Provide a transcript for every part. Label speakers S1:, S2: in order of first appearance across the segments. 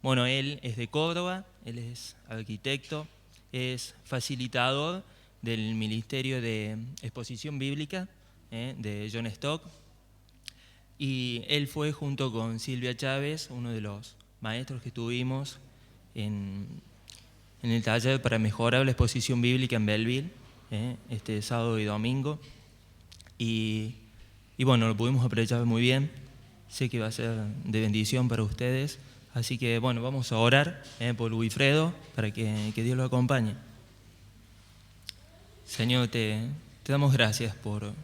S1: Bueno, él es de Córdoba, él es arquitecto, es facilitador del Ministerio de Exposición Bíblica de John Stock. Y él fue, junto con Silvia Chávez, uno de los maestros que tuvimos en el taller para mejorar la exposición bíblica en Belleville, este sábado y domingo. Y bueno, lo pudimos aprovechar muy bien. Sé que va a ser de bendición para ustedes. Así que bueno, vamos a orar por Wilfredo para que Dios lo acompañe. Señor, te damos gracias por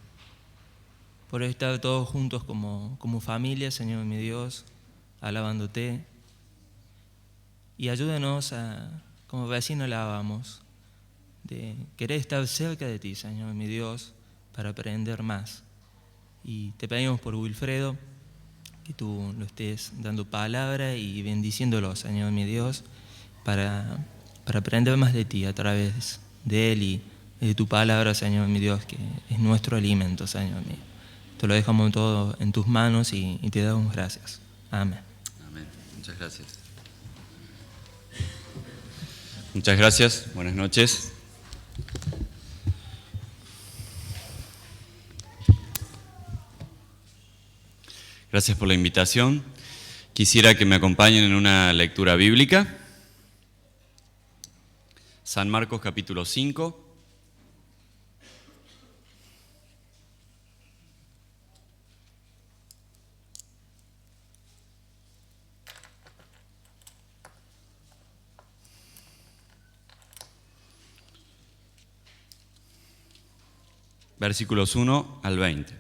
S1: estar todos juntos como familia, Señor mi Dios, alabándote. Y ayúdanos como vecinos alabamos, de querer estar cerca de ti, Señor mi Dios, para aprender más. Y te pedimos por Wilfredo, que tú lo estés dando palabra y bendiciéndolo, Señor mi Dios, para aprender más de ti a través de él y de tu palabra, Señor mi Dios, que es nuestro alimento, Señor mío. Te lo dejamos todo en tus manos y te damos gracias. Amén.
S2: Amén. Muchas gracias. Muchas gracias. Buenas noches. Gracias por la invitación. Quisiera que me acompañen en una lectura bíblica. San Marcos capítulo 5. Versículos 1 al 20.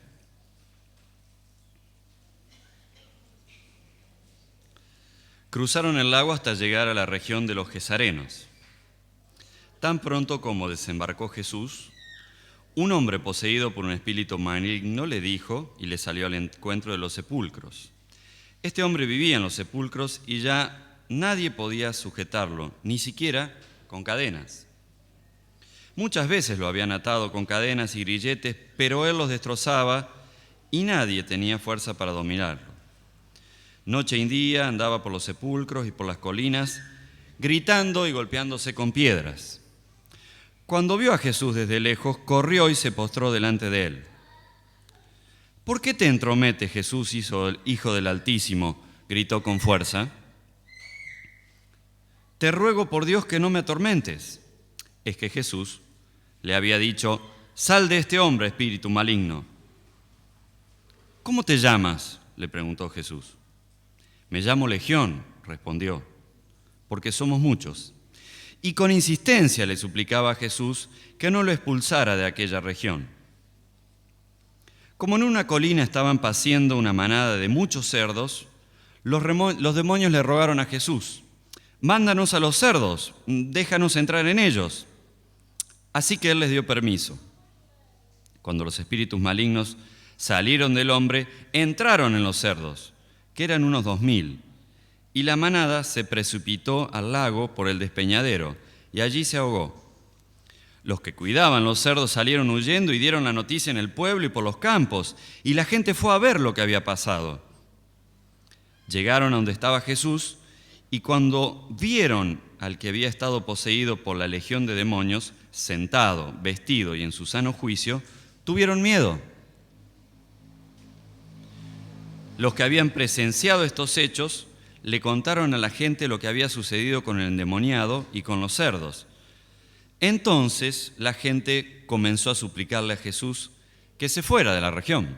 S2: Cruzaron el lago hasta llegar a la región de los Gesarenos. Tan pronto como desembarcó Jesús, un hombre poseído por un espíritu maligno le dijo y le salió al encuentro de los sepulcros. Este hombre vivía en los sepulcros y ya nadie podía sujetarlo, ni siquiera con cadenas. Muchas veces lo habían atado con cadenas y grilletes, pero él los destrozaba y nadie tenía fuerza para dominarlo. Noche y día andaba por los sepulcros y por las colinas, gritando y golpeándose con piedras. Cuando vio a Jesús desde lejos, corrió y se postró delante de él. ¿Por qué te entrometes, Jesús, Hijo del Altísimo?, gritó con fuerza. Te ruego por Dios que no me atormentes. Es que Jesús le había dicho: sal de este hombre, espíritu maligno. ¿Cómo te llamas?, le preguntó Jesús. Me llamo Legión, respondió, porque somos muchos. Y con insistencia le suplicaba a Jesús que no lo expulsara de aquella región. Como en una colina estaban paciendo una manada de muchos cerdos, los demonios le rogaron a Jesús: mándanos a los cerdos, déjanos entrar en ellos. Así que él les dio permiso. Cuando los espíritus malignos salieron del hombre, entraron en los cerdos, que eran unos 2000, y la manada se precipitó al lago por el despeñadero, y allí se ahogó. Los que cuidaban los cerdos salieron huyendo y dieron la noticia en el pueblo y por los campos, y la gente fue a ver lo que había pasado. Llegaron a donde estaba Jesús, y cuando vieron al que había estado poseído por la legión de demonios, sentado, vestido y en su sano juicio, tuvieron miedo. Los que habían presenciado estos hechos le contaron a la gente lo que había sucedido con el endemoniado y con los cerdos. Entonces la gente comenzó a suplicarle a Jesús que se fuera de la región.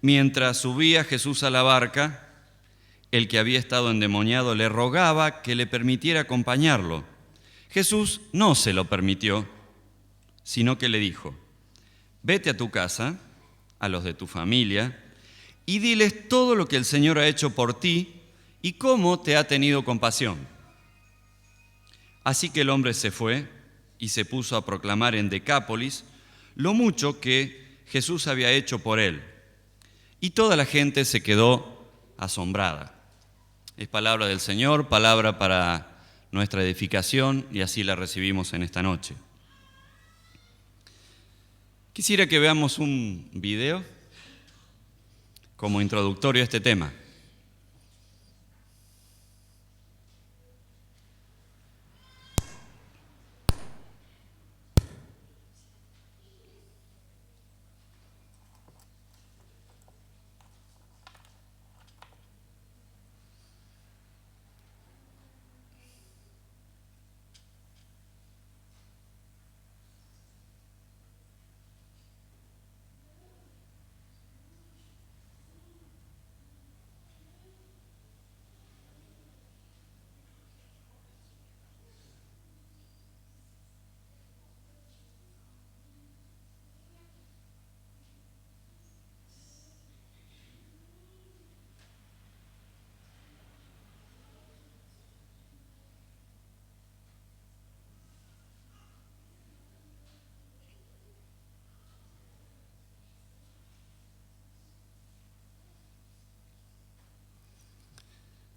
S2: Mientras subía Jesús a la barca, el que había estado endemoniado le rogaba que le permitiera acompañarlo. Jesús no se lo permitió, sino que le dijo: vete a tu casa, a los de tu familia, y diles todo lo que el Señor ha hecho por ti y cómo te ha tenido compasión. Así que el hombre se fue y se puso a proclamar en Decápolis lo mucho que Jesús había hecho por él. Y toda la gente se quedó asombrada. Es palabra del Señor, palabra para nuestra edificación, y así la recibimos en esta noche. Quisiera que veamos un video como introductorio a este tema.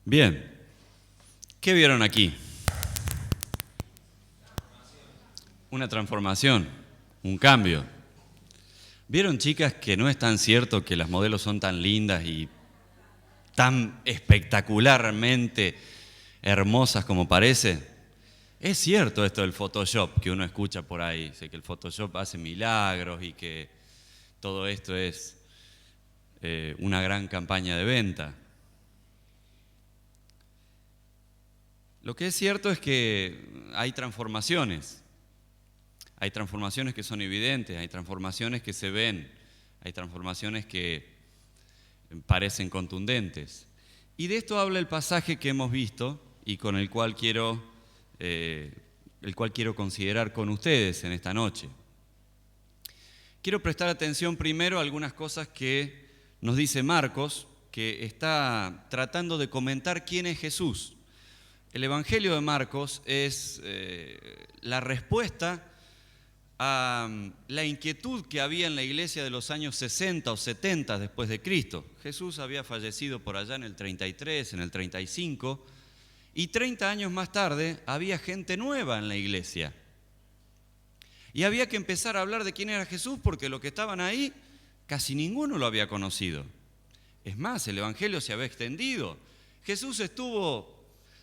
S2: Bien, ¿qué vieron aquí? Una transformación, un cambio. ¿Vieron, chicas, que no es tan cierto que las modelos son tan lindas y tan espectacularmente hermosas como parece? Es cierto esto del Photoshop que uno escucha por ahí, sé que el Photoshop hace milagros y que todo esto es una gran campaña de venta. Lo que es cierto es que hay transformaciones que son evidentes, hay transformaciones que se ven, hay transformaciones que parecen contundentes. Y de esto habla el pasaje que hemos visto y con el cual quiero considerar con ustedes en esta noche. Quiero prestar atención primero a algunas cosas que nos dice Marcos, que está tratando de comentar quién es Jesús. El Evangelio de Marcos es la respuesta a la inquietud que había en la iglesia de los años 60 o 70 después de Cristo. Jesús había fallecido por allá en el 33, en el 35, y 30 años más tarde había gente nueva en la iglesia. Y había que empezar a hablar de quién era Jesús porque los que estaban ahí, casi ninguno lo había conocido. Es más, el Evangelio se había extendido. Jesús estuvo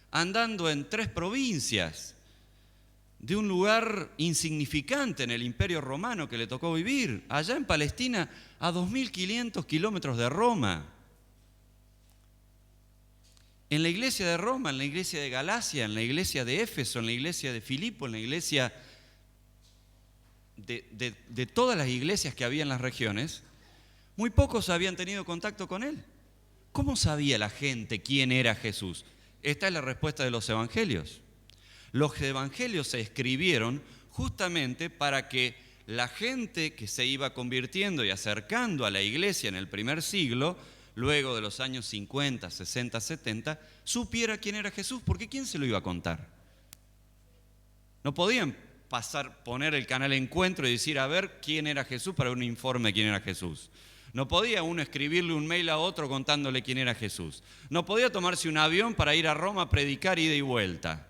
S2: andando en 3 provincias, de un lugar insignificante en el Imperio Romano que le tocó vivir, allá en Palestina, a 2.500 kilómetros de Roma. En la iglesia de Roma, en la iglesia de Galacia, en la iglesia de Éfeso, en la iglesia de Filipo, en la iglesia de todas las iglesias que había en las regiones, muy pocos habían tenido contacto con él. ¿Cómo sabía la gente quién era Jesús? Esta es la respuesta de los evangelios. Los evangelios se escribieron justamente para que la gente que se iba convirtiendo y acercando a la iglesia en el primer siglo, luego de los años 50, 60, 70, supiera quién era Jesús, porque ¿quién se lo iba a contar? No podían poner el canal Encuentro y decir, a ver quién era Jesús para un informe de quién era Jesús. No podía uno escribirle un mail a otro contándole quién era Jesús. No podía tomarse un avión para ir a Roma a predicar ida y vuelta.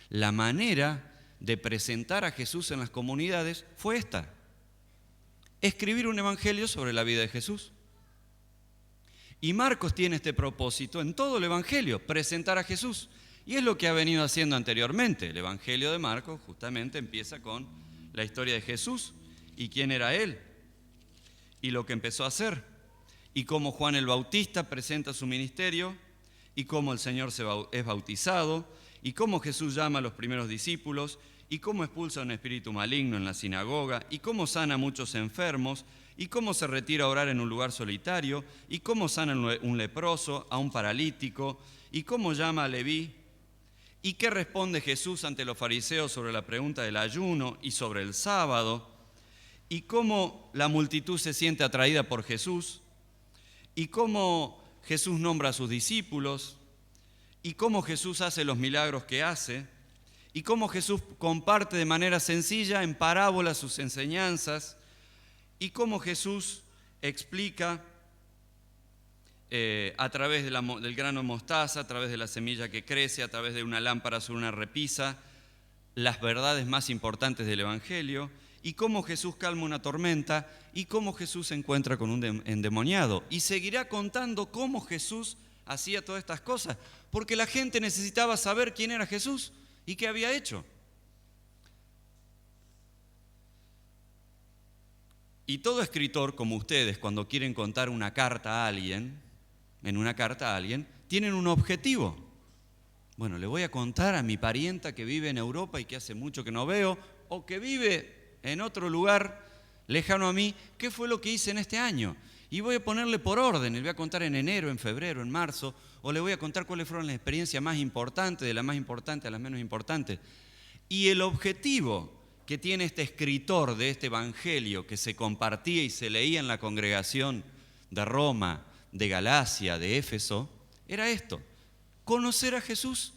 S2: La manera de presentar a Jesús en las comunidades fue esta: escribir un evangelio sobre la vida de Jesús. Y Marcos tiene este propósito en todo el evangelio, presentar a Jesús. Y es lo que ha venido haciendo anteriormente. El evangelio de Marcos justamente empieza con la historia de Jesús y quién era él y lo que empezó a hacer y cómo Juan el Bautista presenta su ministerio y cómo el Señor es bautizado y cómo Jesús llama a los primeros discípulos y cómo expulsa un espíritu maligno en la sinagoga y cómo sana a muchos enfermos y cómo se retira a orar en un lugar solitario y cómo sana a un leproso, a un paralítico y cómo llama a Leví. ¿Y qué responde Jesús ante los fariseos sobre la pregunta del ayuno y sobre el sábado? ¿Y cómo la multitud se siente atraída por Jesús? ¿Y cómo Jesús nombra a sus discípulos? ¿Y cómo Jesús hace los milagros que hace? ¿Y cómo Jesús comparte de manera sencilla en parábolas sus enseñanzas? ¿Y cómo Jesús explica a través del grano de mostaza, a través de la semilla que crece, a través de una lámpara sobre una repisa, las verdades más importantes del Evangelio? Y cómo Jesús calma una tormenta, y cómo Jesús se encuentra con un endemoniado. Y seguirá contando cómo Jesús hacía todas estas cosas, porque la gente necesitaba saber quién era Jesús y qué había hecho. Y todo escritor, como ustedes, cuando quieren contar una carta a alguien, tienen un objetivo. Bueno, le voy a contar a mi parienta que vive en Europa y que hace mucho que no veo, o que vive en otro lugar lejano a mí, qué fue lo que hice en este año. Y voy a ponerle por orden, le voy a contar en enero, en febrero, en marzo, o le voy a contar cuáles fueron las experiencias más importantes, de las más importantes a las menos importantes. Y el objetivo que tiene este escritor de este evangelio que se compartía y se leía en la congregación de Roma, de Galacia, de Éfeso, era esto: conocer a Jesús,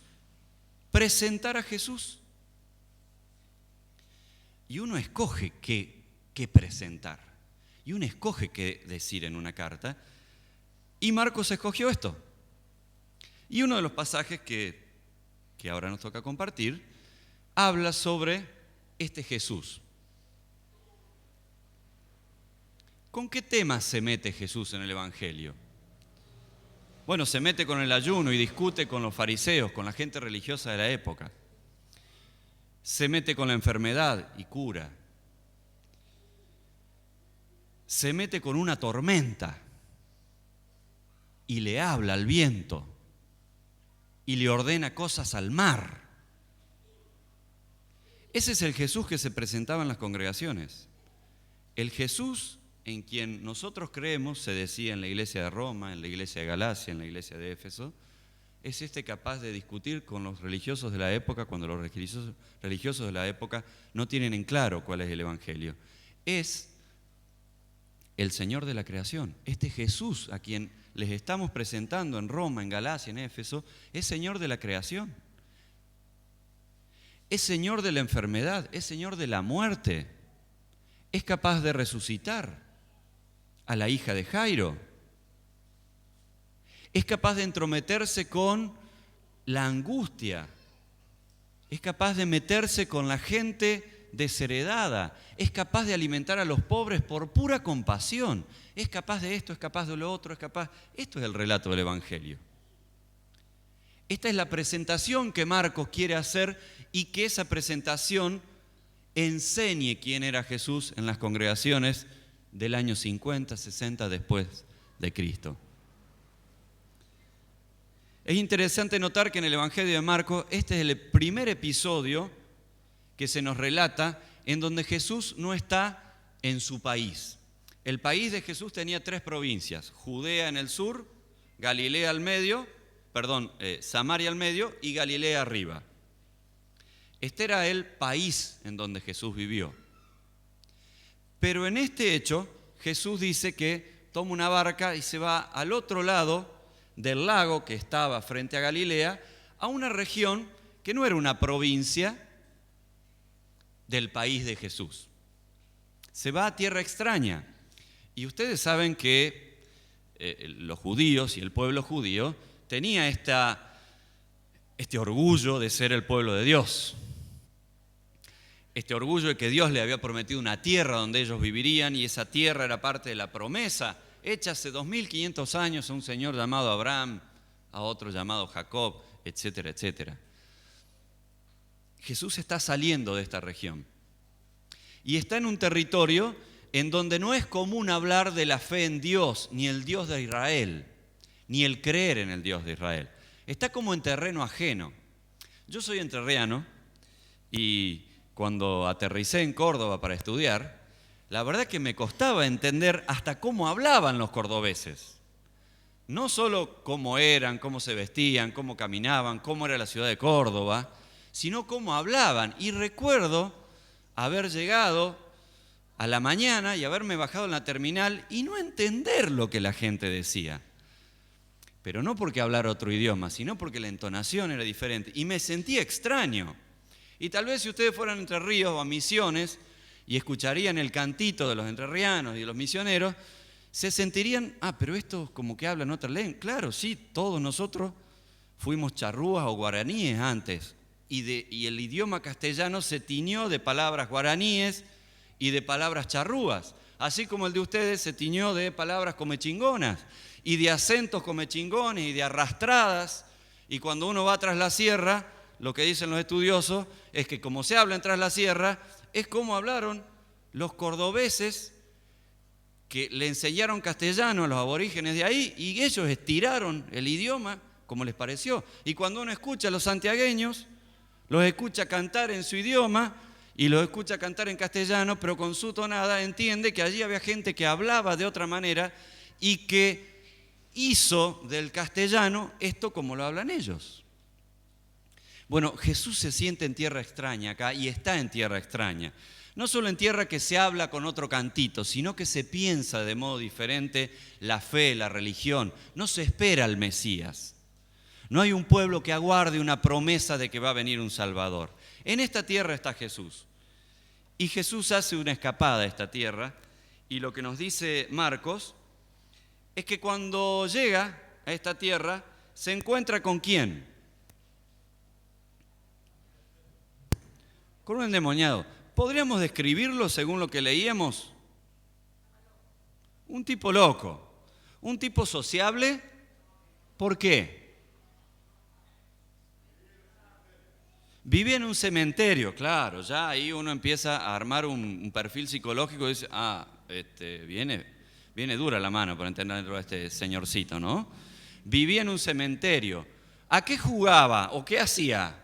S2: presentar a Jesús. Y uno escoge qué presentar, y uno escoge qué decir en una carta, Y Marcos escogió esto. Y uno de los pasajes que ahora nos toca compartir habla sobre este Jesús. ¿Con qué temas se mete Jesús en el Evangelio? Bueno, se mete con el ayuno y discute con los fariseos, con la gente religiosa de la época. Se mete con la enfermedad y cura. Se mete con una tormenta y le habla al viento y le ordena cosas al mar. Ese es el Jesús que se presentaba en las congregaciones. El Jesús en quien nosotros creemos, se decía en la iglesia de Roma, en la iglesia de Galacia, en la iglesia de Éfeso, es este capaz de discutir con los religiosos de la época cuando los religiosos de la época no tienen en claro cuál es el Evangelio. Es el Señor de la creación. Este Jesús a quien les estamos presentando en Roma, en Galacia, en Éfeso, es Señor de la creación. Es Señor de la enfermedad, es Señor de la muerte. Es capaz de resucitar a la hija de Jairo. Es capaz de entrometerse con la angustia. Es capaz de meterse con la gente desheredada. Es capaz de alimentar a los pobres por pura compasión. Es capaz de esto, es capaz de lo otro, es capaz... Esto es el relato del Evangelio. Esta es la presentación que Marcos quiere hacer y que esa presentación enseñe quién era Jesús en las congregaciones del año 50, 60 después de Cristo. Es interesante notar que en el Evangelio de Marcos este es el primer episodio que se nos relata en donde Jesús no está en su país. El país de Jesús tenía 3 provincias: Judea en el sur, Galilea al medio, Samaria al medio y Galilea arriba. Este era el país en donde Jesús vivió. Pero en este hecho, Jesús dice que toma una barca y se va al otro lado del lago que estaba frente a Galilea, a una región que no era una provincia del país de Jesús. Se va a tierra extraña. Y ustedes saben que los judíos y el pueblo judío tenía este orgullo de ser el pueblo de Dios. Este orgullo de que Dios le había prometido una tierra donde ellos vivirían, y esa tierra era parte de la promesa hecha hace 2500 años a un señor llamado Abraham, a otro llamado Jacob, etcétera, etcétera. Jesús está saliendo de esta región y está en un territorio en donde no es común hablar de la fe en Dios, ni el Dios de Israel, ni el creer en el Dios de Israel. Está como en terreno ajeno. Yo soy entrerriano y cuando aterricé en Córdoba para estudiar, la verdad que me costaba entender hasta cómo hablaban los cordobeses. No solo cómo eran, cómo se vestían, cómo caminaban, cómo era la ciudad de Córdoba, sino cómo hablaban. Y recuerdo haber llegado a la mañana y haberme bajado en la terminal y no entender lo que la gente decía. Pero no porque hablara otro idioma, sino porque la entonación era diferente. Y me sentía extraño. Y tal vez si ustedes fueran a Entre Ríos o a Misiones y escucharían el cantito de los entrerrianos y de los misioneros, se sentirían, pero estos como que hablan otra lengua. Claro, sí, todos nosotros fuimos charrúas o guaraníes antes. Y el idioma castellano se tiñó de palabras guaraníes y de palabras charrúas. Así como el de ustedes se tiñó de palabras comechingonas y de acentos comechingones y de arrastradas. Y cuando uno va tras la sierra, lo que dicen los estudiosos es que como se habla en Tras la Sierra, es como hablaron los cordobeses que le enseñaron castellano a los aborígenes de ahí y ellos estiraron el idioma como les pareció. Y cuando uno escucha a los santiagueños, los escucha cantar en su idioma y los escucha cantar en castellano, pero con su tonada entiende que allí había gente que hablaba de otra manera y que hizo del castellano esto como lo hablan ellos. Bueno, Jesús se siente en tierra extraña acá y está en tierra extraña. No solo en tierra que se habla con otro cantito, sino que se piensa de modo diferente la fe, la religión. No se espera al Mesías. No hay un pueblo que aguarde una promesa de que va a venir un Salvador. En esta tierra está Jesús. Y Jesús hace una escapada a esta tierra. Y lo que nos dice Marcos es que cuando llega a esta tierra, se encuentra ¿con quién? Con un endemoniado. ¿Podríamos describirlo según lo que leíamos? Un tipo loco, un tipo sociable. ¿Por qué? Vivía en un cementerio, claro, ya ahí uno empieza a armar un perfil psicológico y dice, viene dura la mano para entenderlo a este señorcito, ¿no? Vivía en un cementerio. ¿A qué jugaba o qué hacía?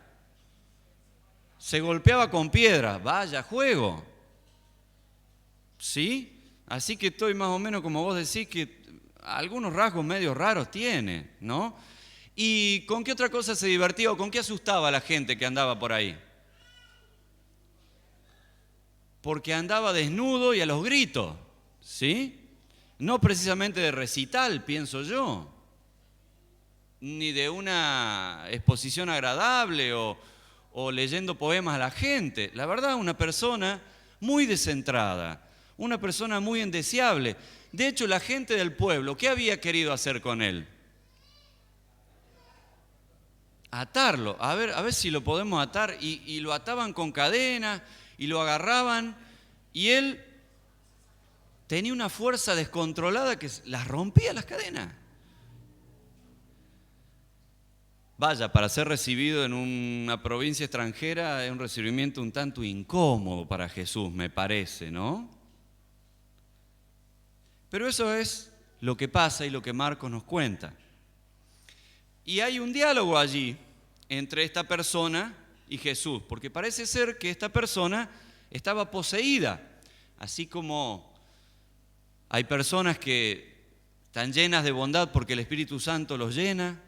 S2: Se golpeaba con piedras, vaya juego. ¿Sí? Así que estoy más o menos como vos decís que algunos rasgos medio raros tiene, ¿no? ¿Y con qué otra cosa se divertía o con qué asustaba a la gente que andaba por ahí? Porque andaba desnudo y a los gritos, ¿sí? No precisamente de recital, pienso yo, ni de una exposición agradable o leyendo poemas a la gente. La verdad, una persona muy descentrada, una persona muy indeseable. De hecho, la gente del pueblo, ¿qué había querido hacer con él? Atarlo, a ver si lo podemos atar. Y lo ataban con cadenas y lo agarraban y él tenía una fuerza descontrolada que las rompía las cadenas. Vaya, para ser recibido en una provincia extranjera es un recibimiento un tanto incómodo para Jesús, me parece, ¿no? Pero eso es lo que pasa y lo que Marcos nos cuenta. Y hay un diálogo allí entre esta persona y Jesús, porque parece ser que esta persona estaba poseída, así como hay personas que están llenas de bondad porque el Espíritu Santo los llena,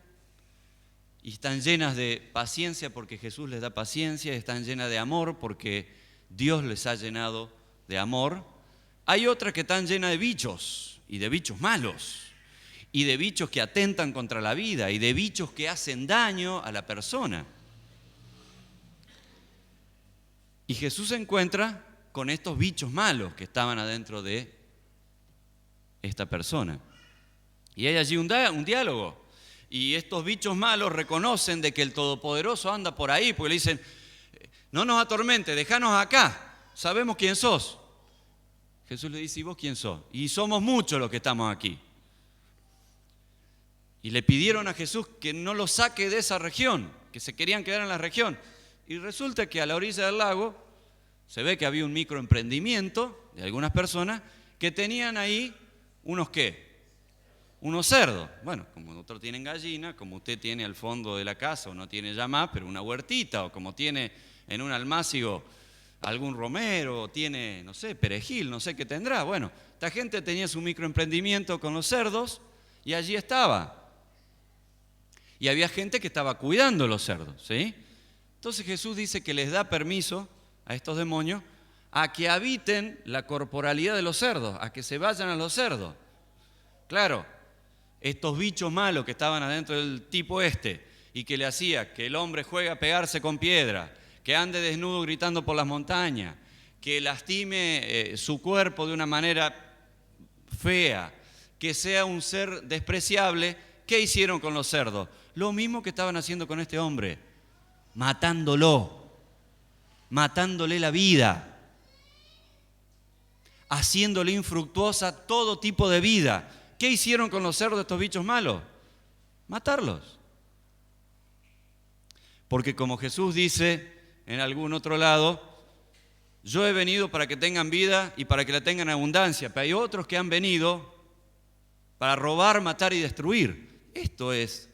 S2: y están llenas de paciencia porque Jesús les da paciencia, y están llenas de amor porque Dios les ha llenado de amor. Hay otras que están llenas de bichos, y de bichos malos, y de bichos que atentan contra la vida, y de bichos que hacen daño a la persona. Y Jesús se encuentra con estos bichos malos que estaban adentro de esta persona. Y hay allí un diálogo. Y estos bichos malos reconocen de que el Todopoderoso anda por ahí, porque le dicen, no nos atormentes, déjanos acá, sabemos quién sos. Jesús le dice, ¿y vos quién sos? Y somos muchos los que estamos aquí. Y le pidieron a Jesús que no los saque de esa región, que se querían quedar en la región. Y resulta que a la orilla del lago se ve que había un microemprendimiento de algunas personas que tenían ahí unos ¿qué? Unos cerdos. Bueno, como otros tienen gallina, como usted tiene al fondo de la casa, o no tiene ya más, pero una huertita, o como tiene en un almácigo algún romero, o tiene, no sé, perejil, no sé qué tendrá. Bueno, esta gente tenía su microemprendimiento con los cerdos y allí estaba. Y había gente que estaba cuidando los cerdos, ¿sí? Entonces Jesús dice que les da permiso a estos demonios a que habiten la corporalidad de los cerdos, a que se vayan a los cerdos. Claro, estos bichos malos que estaban adentro del tipo y que le hacía que el hombre juegue a pegarse con piedra, que ande desnudo gritando por las montañas, que lastime su cuerpo de una manera fea, que sea un ser despreciable, ¿qué hicieron con los cerdos? Lo mismo que estaban haciendo con este hombre, matándole la vida, haciéndole infructuosa todo tipo de vida. ¿Qué hicieron con los cerdos estos bichos malos? Matarlos. Porque como Jesús dice en algún otro lado, yo he venido para que tengan vida y para que la tengan en abundancia, pero hay otros que han venido para robar, matar y destruir. Esto es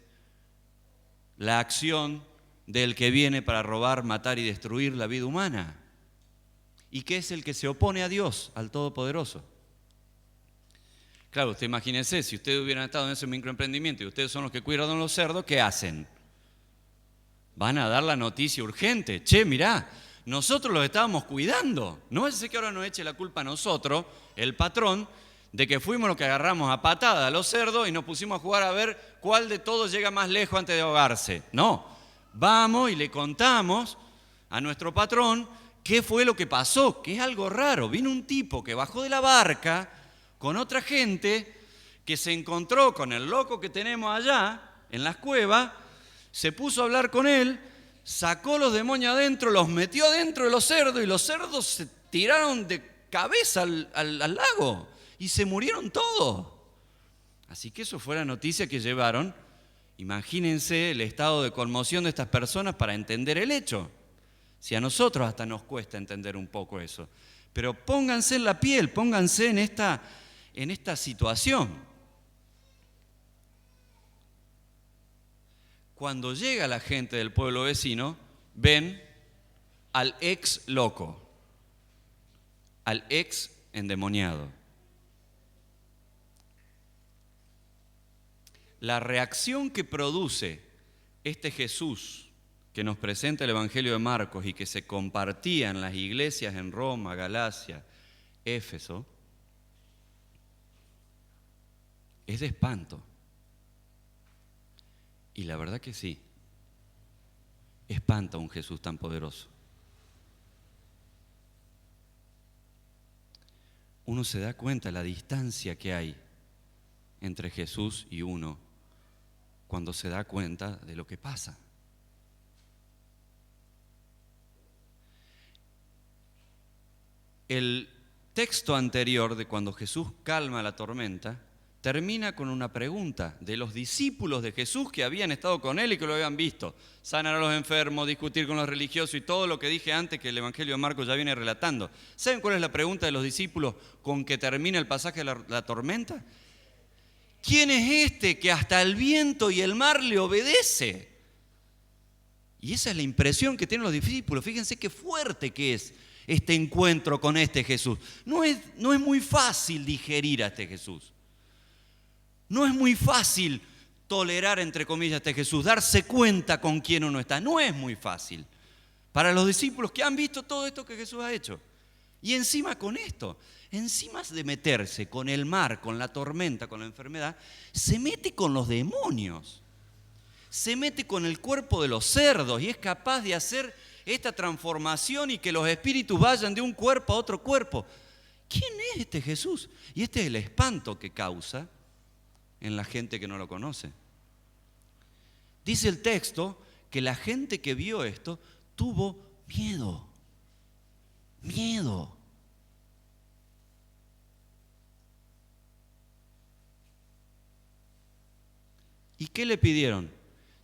S2: la acción del que viene para robar, matar y destruir la vida humana. Y que es el que se opone a Dios, al Todopoderoso. Claro, usted imagínese, si ustedes hubieran estado en ese microemprendimiento y ustedes son los que cuidan los cerdos, ¿qué hacen? Van a dar la noticia urgente. Che, mirá, nosotros los estábamos cuidando. No es que ahora nos eche la culpa a nosotros, el patrón, de que fuimos los que agarramos a patada a los cerdos y nos pusimos a jugar a ver cuál de todos llega más lejos antes de ahogarse. No, vamos y le contamos a nuestro patrón qué fue lo que pasó, que es algo raro. Vino un tipo que bajó de la barca con otra gente que se encontró con el loco que tenemos allá, en las cuevas, se puso a hablar con él, sacó los demonios adentro, los metió adentro de los cerdos y los cerdos se tiraron de cabeza al lago y se murieron todos. Así que eso fue la noticia que llevaron. Imagínense el estado de conmoción de estas personas para entender el hecho. Si a nosotros hasta nos cuesta entender un poco eso. Pero pónganse en la piel, pónganse en esta situación. Cuando llega la gente del pueblo vecino, ven al ex loco, al ex endemoniado. La reacción que produce este Jesús que nos presenta el Evangelio de Marcos y que se compartía en las iglesias en Roma, Galacia, Éfeso, es de espanto. Y la verdad que sí, espanta a un Jesús tan poderoso. Uno se da cuenta de la distancia que hay entre Jesús y uno cuando se da cuenta de lo que pasa. El texto anterior de cuando Jesús calma la tormenta termina con una pregunta de los discípulos de Jesús que habían estado con él y que lo habían visto. Sanar a los enfermos, discutir con los religiosos y todo lo que dije antes que el Evangelio de Marcos ya viene relatando. ¿Saben cuál es la pregunta de los discípulos con que termina el pasaje de la tormenta? ¿Quién es este que hasta el viento y el mar le obedece? Y esa es la impresión que tienen los discípulos. Fíjense qué fuerte que es este encuentro con este Jesús. No es muy fácil digerir a este Jesús. No es muy fácil tolerar, entre comillas, a este Jesús, darse cuenta con quién uno está. No es muy fácil para los discípulos que han visto todo esto que Jesús ha hecho. Y encima con esto, encima de meterse con el mar, con la tormenta, con la enfermedad, se mete con los demonios. Se mete con el cuerpo de los cerdos y es capaz de hacer esta transformación y que los espíritus vayan de un cuerpo a otro cuerpo. ¿Quién es este Jesús? Y este es el espanto que causa en la gente que no lo conoce. Dice el texto que la gente que vio esto tuvo miedo. Miedo. ¿Y qué le pidieron?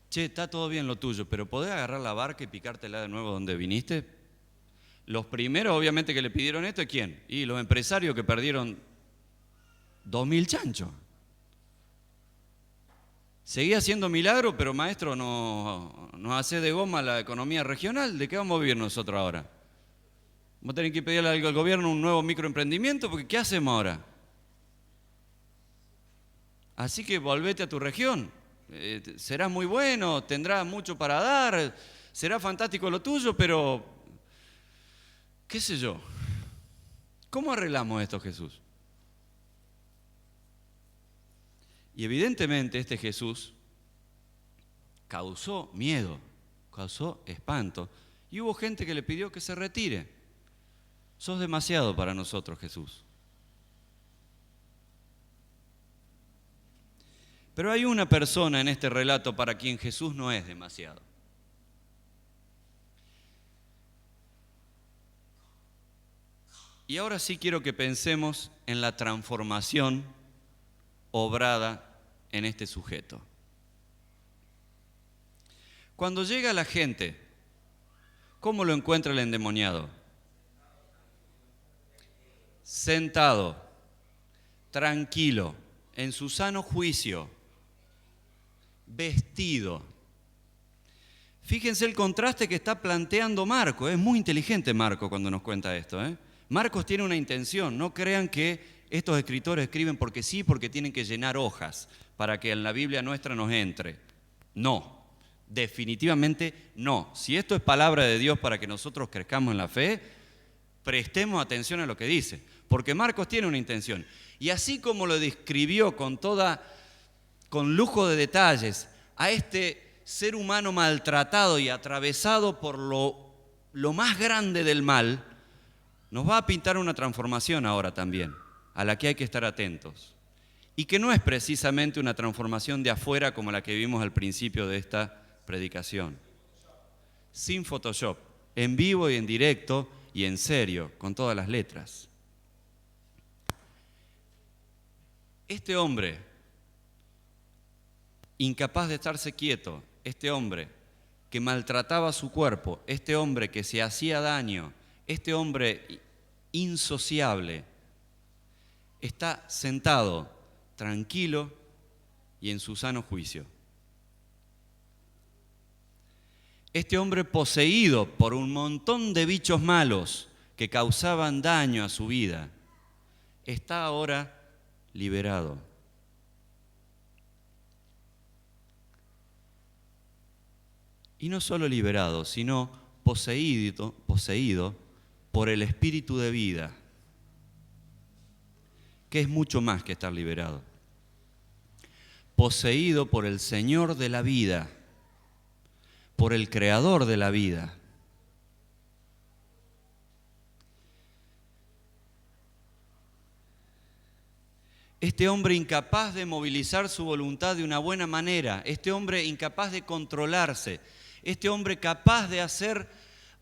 S2: Che, está todo bien lo tuyo, pero ¿podés agarrar la barca y picártela de nuevo donde viniste? Los primeros, obviamente, que le pidieron esto, ¿quién? Y los empresarios que perdieron 2.000 chanchos. Seguía haciendo milagro, pero maestro, nos hace de goma la economía regional. ¿De qué vamos a vivir nosotros ahora? Vamos a tener que pedirle al gobierno un nuevo microemprendimiento, porque ¿qué hacemos ahora? Así que volvete a tu región. Serás muy bueno, tendrás mucho para dar, será fantástico lo tuyo, pero qué sé yo. ¿Cómo arreglamos esto, Jesús? Y evidentemente este Jesús causó miedo, causó espanto. Y hubo gente que le pidió que se retire. Sos demasiado para nosotros, Jesús. Pero hay una persona en este relato para quien Jesús no es demasiado. Y ahora sí quiero que pensemos en la transformación obrada en este sujeto. Cuando llega la gente, ¿cómo lo encuentra el endemoniado? Sentado, tranquilo, en su sano juicio, vestido. Fíjense el contraste que está planteando Marcos. Es muy inteligente Marcos cuando nos cuenta esto. Marcos tiene una intención. No crean que estos escritores escriben porque sí, porque tienen que llenar hojas para que en la Biblia nuestra nos entre. No, definitivamente no. Si esto es palabra de Dios para que nosotros crezcamos en la fe, prestemos atención a lo que dice, porque Marcos tiene una intención. Y así como lo describió con lujo de detalles a este ser humano maltratado y atravesado por lo más grande del mal, nos va a pintar una transformación ahora también, a la que hay que estar atentos. y que no es precisamente una transformación de afuera como la que vimos al principio de esta predicación. Sin Photoshop, en vivo y en directo y en serio, con todas las letras. Este hombre, incapaz de estarse quieto, este hombre que maltrataba su cuerpo, este hombre que se hacía daño, este hombre insociable, está sentado, tranquilo y en su sano juicio. Este hombre poseído por un montón de bichos malos que causaban daño a su vida, está ahora liberado. Y no solo liberado, sino poseído por el espíritu de vida, que es mucho más que estar liberado. Poseído por el Señor de la vida, por el Creador de la vida. Este hombre incapaz de movilizar su voluntad de una buena manera, este hombre incapaz de controlarse, este hombre capaz de hacer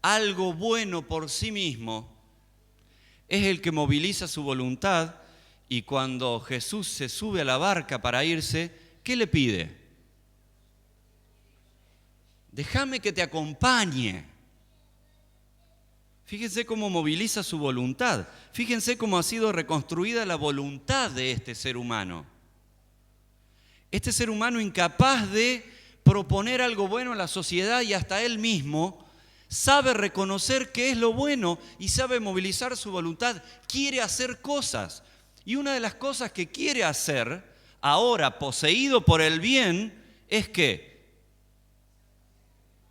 S2: algo bueno por sí mismo, es el que moviliza su voluntad y cuando Jesús se sube a la barca para irse, ¿qué le pide? Déjame que te acompañe. Fíjense cómo moviliza su voluntad. Fíjense cómo ha sido reconstruida la voluntad de este ser humano. Este ser humano incapaz de proponer algo bueno a la sociedad y hasta él mismo, sabe reconocer qué es lo bueno y sabe movilizar su voluntad. Quiere hacer cosas. Y una de las cosas que quiere hacer, ahora poseído por el bien, es que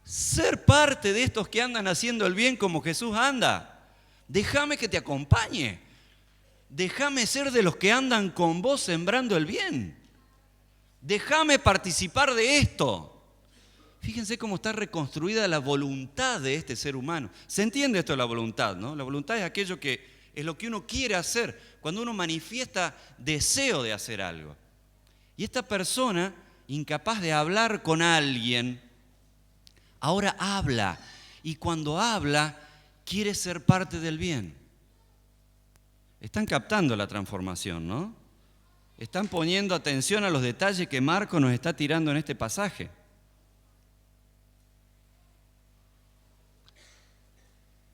S2: ser parte de estos que andan haciendo el bien como Jesús anda. Déjame que te acompañe. Déjame ser de los que andan con vos sembrando el bien. Déjame participar de esto. Fíjense cómo está reconstruida la voluntad de este ser humano. Se entiende esto de la voluntad, ¿no? La voluntad es aquello que es lo que uno quiere hacer, cuando uno manifiesta deseo de hacer algo. Y esta persona, incapaz de hablar con alguien, ahora habla, y cuando habla, quiere ser parte del bien. Están captando la transformación, ¿no? Están poniendo atención a los detalles que Marcos nos está tirando en este pasaje.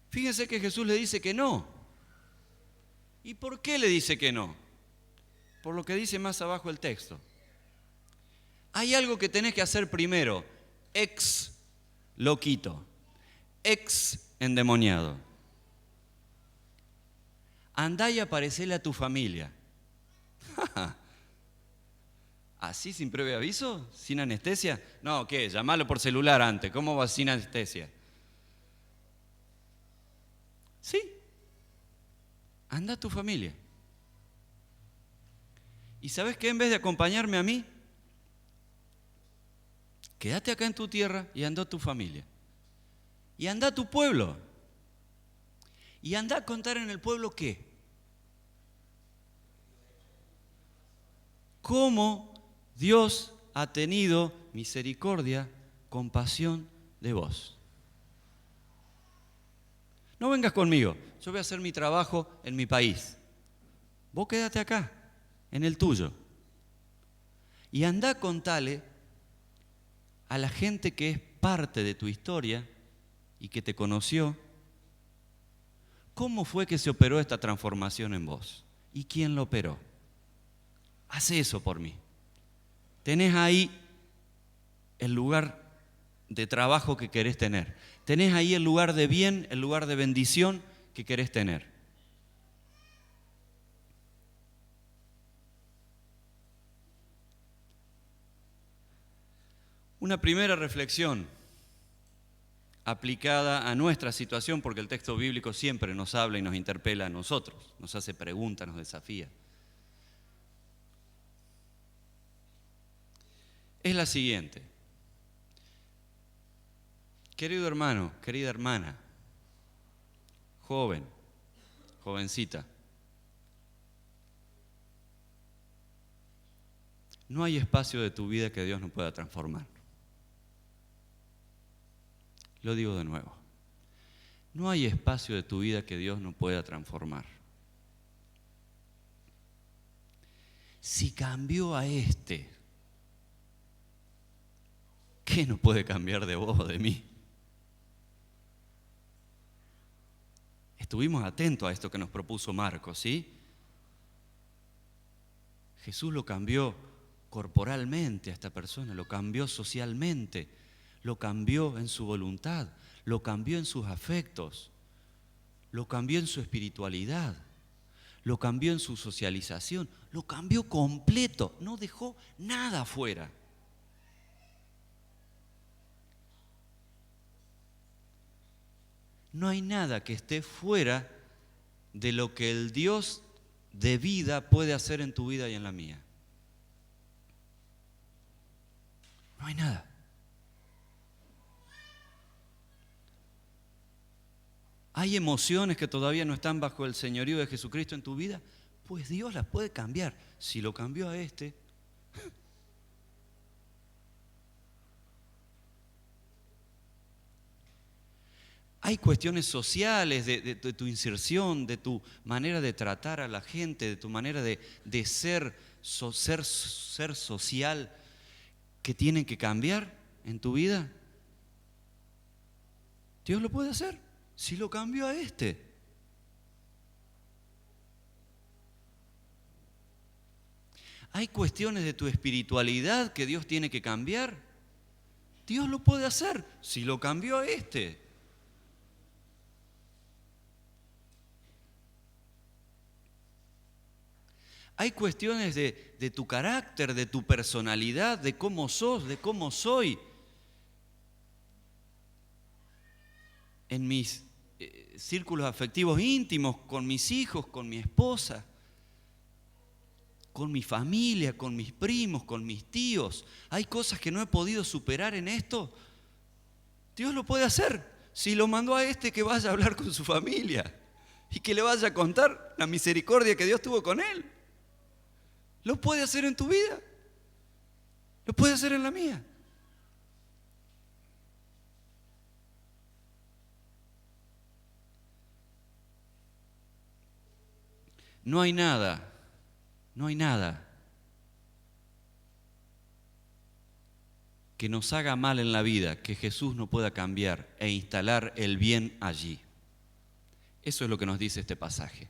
S2: Fíjense que Jesús le dice que no. ¿Y por qué le dice que no? Por lo que dice más abajo el texto. Hay algo que tenés que hacer primero, ex loquito, ex endemoniado. Andá y aparecele a tu familia. ¿Así sin previo aviso? ¿Sin anestesia? No, ¿qué? Llamalo por celular antes. ¿Cómo va sin anestesia? Sí. Anda a tu familia. ¿Y sabes qué? En vez de acompañarme a mí, quédate acá en tu tierra y anda a tu familia. Y anda a tu pueblo. Y anda a contar en el pueblo qué. Cómo Dios ha tenido misericordia, compasión de vos. No vengas conmigo, yo voy a hacer mi trabajo en mi país. Vos quédate acá, en el tuyo. Y andá a contarle a la gente que es parte de tu historia y que te conoció, ¿cómo fue que se operó esta transformación en vos? ¿Y quién lo operó? Haz eso por mí. Tenés ahí el lugar de trabajo que querés tener. Tenés ahí el lugar de bien, el lugar de bendición que querés tener. Una primera reflexión aplicada a nuestra situación, porque el texto bíblico siempre nos habla y nos interpela a nosotros, nos hace preguntas, nos desafía. Es la siguiente. Querido hermano, querida hermana, joven, jovencita, No hay espacio de tu vida que Dios no pueda transformar. Lo digo de nuevo. No hay espacio de tu vida que Dios no pueda transformar. Si cambió a este, ¿qué no puede cambiar de vos o de mí? Estuvimos atentos a esto que nos propuso Marcos, ¿sí? Jesús lo cambió corporalmente a esta persona, lo cambió socialmente, lo cambió en su voluntad, lo cambió en sus afectos, lo cambió en su espiritualidad, lo cambió en su socialización, lo cambió completo, no dejó nada afuera. No hay nada que esté fuera de lo que el Dios de vida puede hacer en tu vida y en la mía. No hay nada. ¿Hay emociones que todavía no están bajo el señorío de Jesucristo en tu vida? Pues Dios las puede cambiar. Si lo cambió a este. Hay cuestiones sociales de tu inserción, de tu manera de tratar a la gente, de tu manera de ser social que tienen que cambiar en tu vida. Dios lo puede hacer si lo cambió a este. Hay cuestiones de tu espiritualidad que Dios tiene que cambiar. Dios lo puede hacer si lo cambió a este. Hay cuestiones de tu carácter, de tu personalidad, de cómo sos, de cómo soy. En mis círculos afectivos íntimos, con mis hijos, con mi esposa, con mi familia, con mis primos, con mis tíos. Hay cosas que no he podido superar en esto. Dios lo puede hacer. Si lo mandó a este, que vaya a hablar con su familia y que le vaya a contar la misericordia que Dios tuvo con él. Lo puede hacer en tu vida. Lo puede hacer en la mía. No hay nada que nos haga mal en la vida que Jesús no pueda cambiar e instalar el bien allí. Eso es lo que nos dice este pasaje.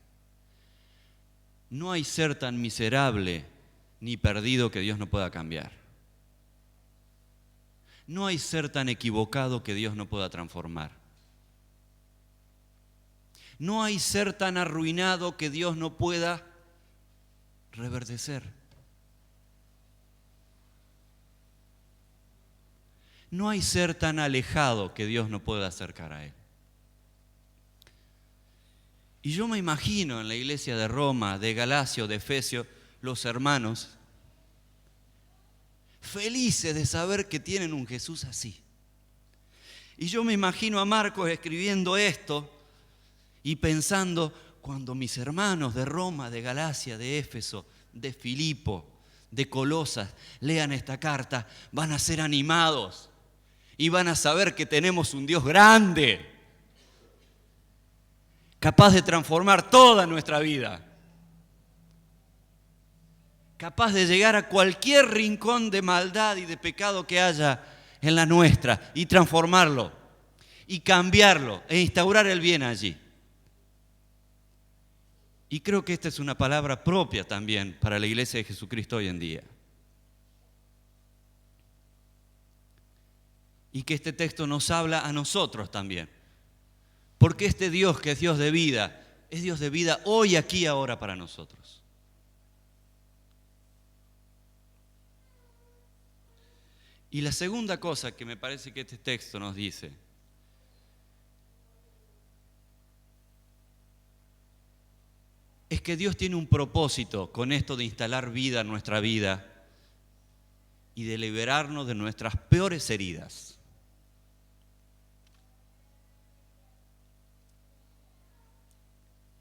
S2: No hay ser tan miserable ni perdido que Dios no pueda cambiar. No hay ser tan equivocado que Dios no pueda transformar. No hay ser tan arruinado que Dios no pueda reverdecer. No hay ser tan alejado que Dios no pueda acercar a Él. Y yo me imagino en la iglesia de Roma, de Galacia, de Efesio, los hermanos felices de saber que tienen un Jesús así. Y yo me imagino a Marcos escribiendo esto y pensando, cuando mis hermanos de Roma, de Galacia, de Éfeso, de Filipo, de Colosas lean esta carta, van a ser animados y van a saber que tenemos un Dios grande, capaz de transformar toda nuestra vida, capaz de llegar a cualquier rincón de maldad y de pecado que haya en la nuestra y transformarlo y cambiarlo e instaurar el bien allí. Y creo que esta es una palabra propia también para la iglesia de Jesucristo hoy en día. Y que este texto nos habla a nosotros también. Porque este Dios que es Dios de vida, es Dios de vida hoy, aquí y ahora para nosotros. Y la segunda cosa que me parece que este texto nos dice es que Dios tiene un propósito con esto de instalar vida en nuestra vida y de liberarnos de nuestras peores heridas.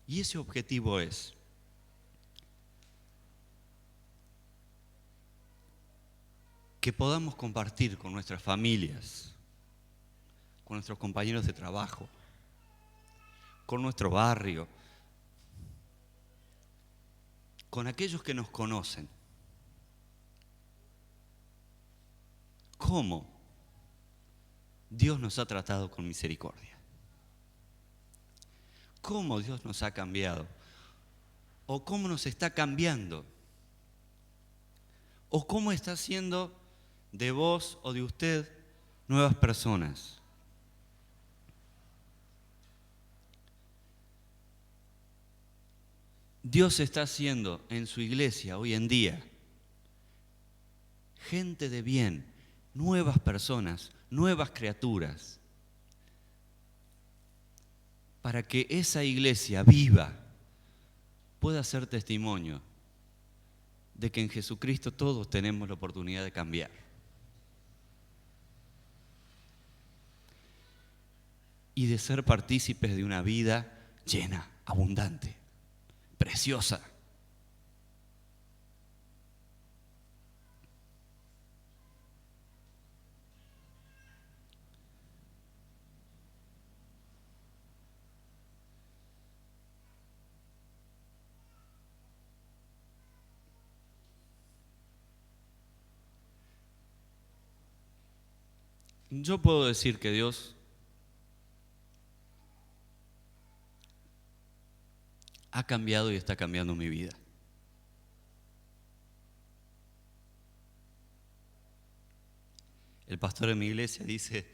S2: Y ese objetivo es que podamos compartir con nuestras familias, con nuestros compañeros de trabajo, con nuestro barrio, con aquellos que nos conocen. ¿Cómo Dios nos ha tratado con misericordia? ¿Cómo Dios nos ha cambiado? ¿O cómo nos está cambiando? ¿O cómo está haciendo de vos o de usted nuevas personas? Dios está haciendo en su iglesia hoy en día gente de bien, nuevas personas, nuevas criaturas, para que esa iglesia viva pueda ser testimonio de que en Jesucristo todos tenemos la oportunidad de cambiar. Y de ser partícipes de una vida llena, abundante, preciosa. Yo puedo decir que Dios ha cambiado y está cambiando mi vida. El pastor de mi iglesia dice,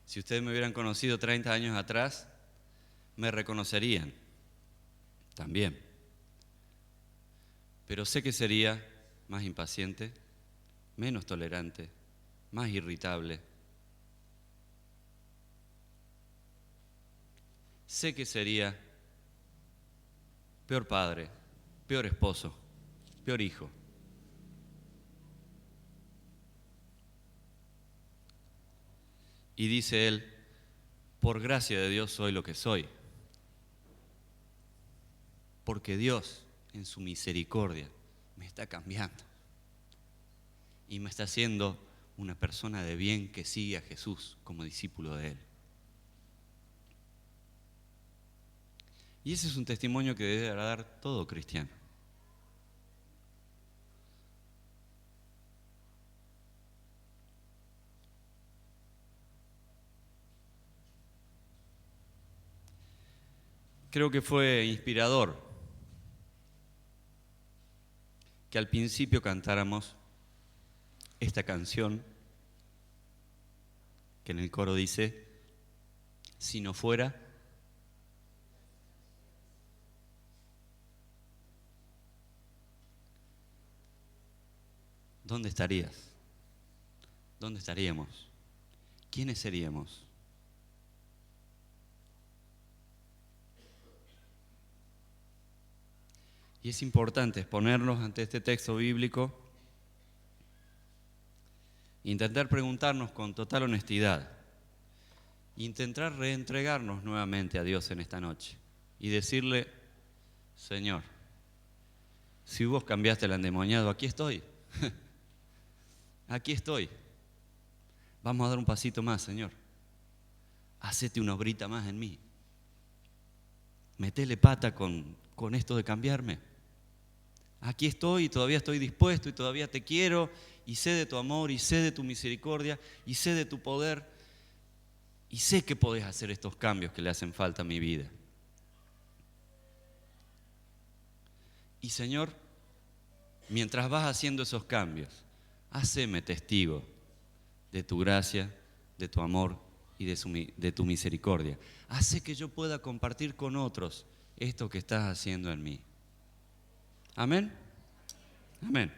S2: si ustedes me hubieran conocido 30 años atrás, me reconocerían también. Pero sé que sería más impaciente, menos tolerante, más irritable. Sé que sería peor padre, peor esposo, peor hijo. Y dice él, por gracia de Dios soy lo que soy. Porque Dios, en su misericordia, me está cambiando. Y me está haciendo una persona de bien que sigue a Jesús como discípulo de Él. Y ese es un testimonio que debe dar todo cristiano. Creo que fue inspirador que al principio cantáramos esta canción que en el coro dice, si no fuera, ¿dónde estarías? ¿Dónde estaríamos? ¿Quiénes seríamos? Y es importante exponernos ante este texto bíblico e intentar preguntarnos con total honestidad, intentar reentregarnos nuevamente a Dios en esta noche y decirle, Señor, si vos cambiaste el endemoniado, aquí estoy. Aquí estoy. Vamos a dar un pasito más, Señor. Hacete una obrita más en mí. Metele pata con esto de cambiarme. Aquí estoy y todavía estoy dispuesto y todavía te quiero y sé de tu amor y sé de tu misericordia y sé de tu poder y sé que podés hacer estos cambios que le hacen falta a mi vida. Y Señor, mientras vas haciendo esos cambios, haceme testigo de tu gracia, de tu amor y de tu misericordia. Hace que yo pueda compartir con otros esto que estás haciendo en mí. Amén. Amén.